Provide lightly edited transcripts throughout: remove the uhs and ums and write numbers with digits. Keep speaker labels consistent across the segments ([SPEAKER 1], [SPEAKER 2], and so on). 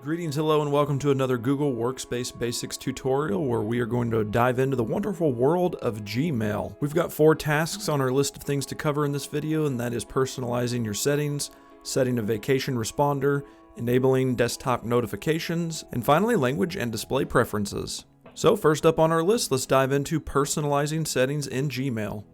[SPEAKER 1] Greetings, hello, and welcome to another Google Workspace Basics tutorial where we are going to dive into the wonderful world of Gmail. We've got 4 tasks on our list of things to cover in this video, and that is personalizing your settings, setting a vacation responder, enabling desktop notifications, and finally language and display preferences. So first up on our list, let's dive into personalizing settings in Gmail.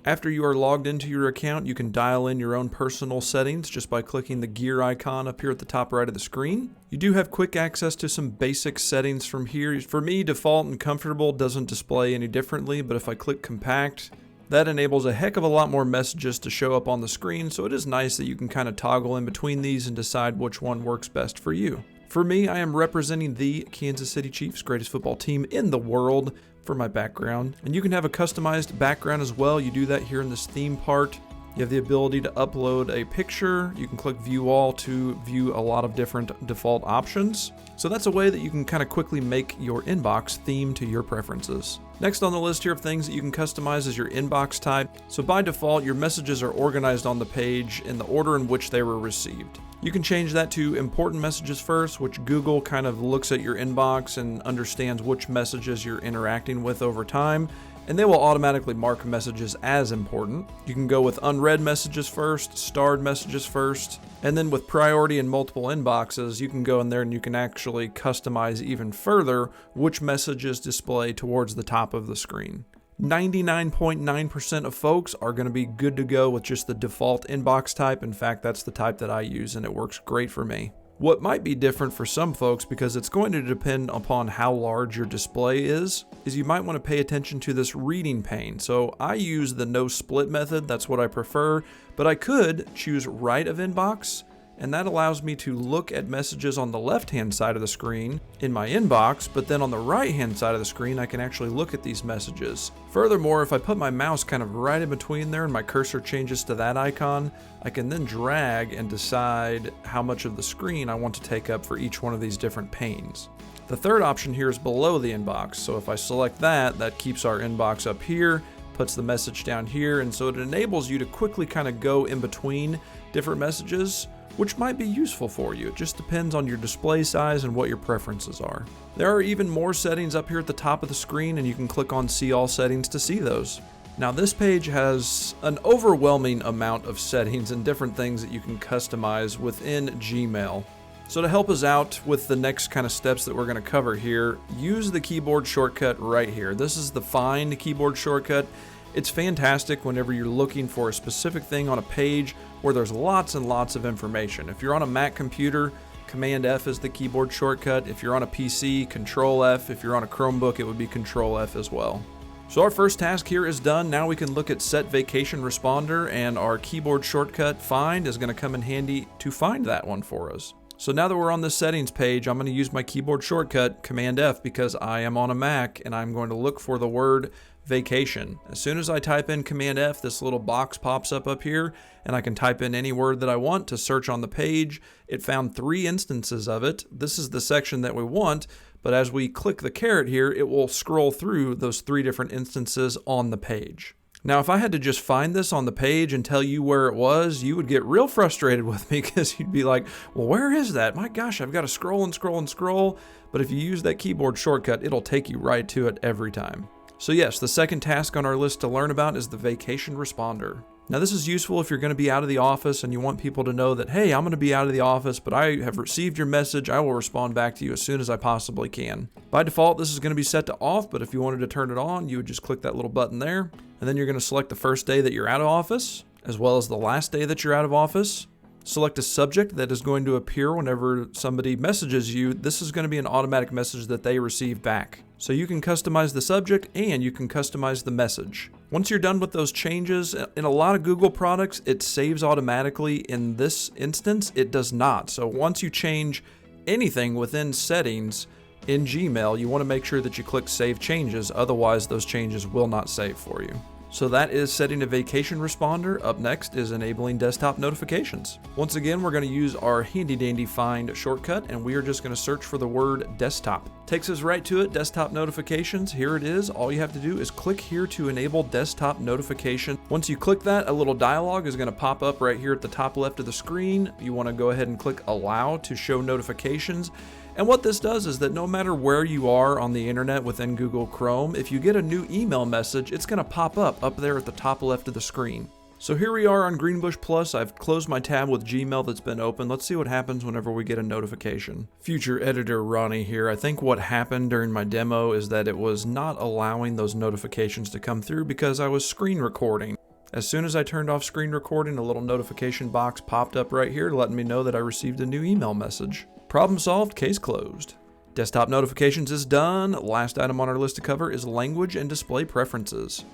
[SPEAKER 1] After you are logged into your account, you can dial in your own personal settings just by clicking the gear icon up here at the top right of the screen. You do have quick access to some basic settings from here. For me, default and comfortable doesn't display any differently, but if I click compact, that enables a heck of a lot more messages to show up on the screen, so it is nice that you can kind of toggle in between these and decide which one works best for you. For me, I am representing the Kansas City Chiefs, greatest football team in the world, for my background. And you can have a customized background as well. You do that here in this theme part. You have the ability to upload a picture. You can click view all to view a lot of different default options. So that's a way that you can kind of quickly make your inbox theme to your preferences. Next on the list here of things that you can customize is your inbox type. So by default, your messages are organized on the page in the order in which they were received. You can change that to important messages first, which Google kind of looks at your inbox and understands which messages you're interacting with over time, and they will automatically mark messages as important. You can go with unread messages first, starred messages first, and then with priority in multiple inboxes, you can go in there and you can actually customize even further which messages display towards the top of the screen. 99.9% of folks are going to be good to go with just the default inbox type. In fact, that's the type that I use and it works great for me. What might be different for some folks, because it's going to depend upon how large your display is you might want to pay attention to this reading pane. So I use the no split method, that's what I prefer, but I could choose right of inbox, and that allows me to look at messages on the left-hand side of the screen in my inbox, but then on the right-hand side of the screen, I can actually look at these messages. Furthermore, if I put my mouse kind of right in between there and my cursor changes to that icon, I can then drag and decide how much of the screen I want to take up for each one of these different panes. The third option here is below the inbox, so if I select that, that keeps our inbox up here, puts the message down here, and so it enables you to quickly kind of go in between different messages, which might be useful for you. It just depends on your display size and what your preferences are. There are even more settings up here at the top of the screen, and you can click on See All Settings to see those. Now this page has an overwhelming amount of settings and different things that you can customize within Gmail. So to help us out with the next kind of steps that we're going to cover here, use the keyboard shortcut right here. This is the Find keyboard shortcut. It's fantastic whenever you're looking for a specific thing on a page where there's lots and lots of information. If you're on a Mac computer, Command F is the keyboard shortcut. If you're on a PC, Control F. If you're on a Chromebook, it would be Control F as well. So our first task here is done. Now we can look at Set Vacation Responder, and our keyboard shortcut Find is going to come in handy to find that one for us. So now that we're on the settings page, I'm going to use my keyboard shortcut Command F because I am on a Mac, and I'm going to look for the word vacation. As soon as I type in Command F, this little box pops up here, and I can type in any word that I want to search on the page. It found 3 instances of it. This is the section that we want, but as we click the caret here, it will scroll through those 3 different instances on the page. Now, if I had to just find this on the page and tell you where it was, you would get real frustrated with me because you'd be like, well, where is that? My gosh, I've got to scroll and scroll and scroll. But if you use that keyboard shortcut, it'll take you right to it every time. So yes, the second task on our list to learn about is the vacation responder. Now this is useful if you're going to be out of the office and you want people to know that, hey, I'm going to be out of the office, but I have received your message. I will respond back to you as soon as I possibly can. By default, this is going to be set to off, but if you wanted to turn it on, you would just click that little button there, and then you're going to select the first day that you're out of office, as well as the last day that you're out of office. Select a subject that is going to appear whenever somebody messages you. This is going to be an automatic message that they receive back. So you can customize the subject and you can customize the message. Once you're done with those changes, in a lot of Google products, it saves automatically. In this instance, it does not. So once you change anything within settings in Gmail, you want to make sure that you click Save Changes. Otherwise, those changes will not save for you. So that is setting a vacation responder. Up next is enabling desktop notifications. Once again, we're going to use our handy dandy Find shortcut, and we are just going to search for the word desktop. Takes us right to it, desktop notifications. Here it is. All you have to do is click here to enable desktop notification. Once you click that, a little dialog is going to pop up right here at the top left of the screen. You want to go ahead and click allow to show notifications. And what this does is that no matter where you are on the internet within Google Chrome, if you get a new email message, it's going to pop up there at the top left of the screen. So here we are on Greenbush Plus. I've closed my tab with Gmail that's been open. Let's see what happens whenever we get a notification. Future editor Ronnie here. I think what happened during my demo is that it was not allowing those notifications to come through because I was screen recording. As soon as I turned off screen recording, a little notification box popped up right here letting me know that I received a new email message. Problem solved, case closed. Desktop notifications is done. Last item on our list to cover is language and display preferences.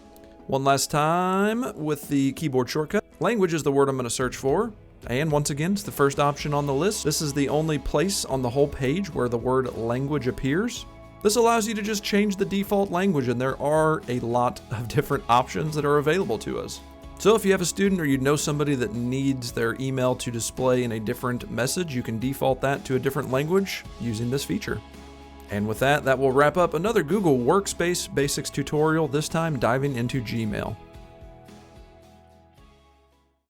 [SPEAKER 1] One last time with the keyboard shortcut. Language is the word I'm going to search for. And once again, it's the first option on the list. This is the only place on the whole page where the word language appears. This allows you to just change the default language, and there are a lot of different options that are available to us. So if you have a student or you know somebody that needs their email to display in a different message, you can default that to a different language using this feature. And with that, that will wrap up another Google Workspace Basics tutorial, this time diving into Gmail.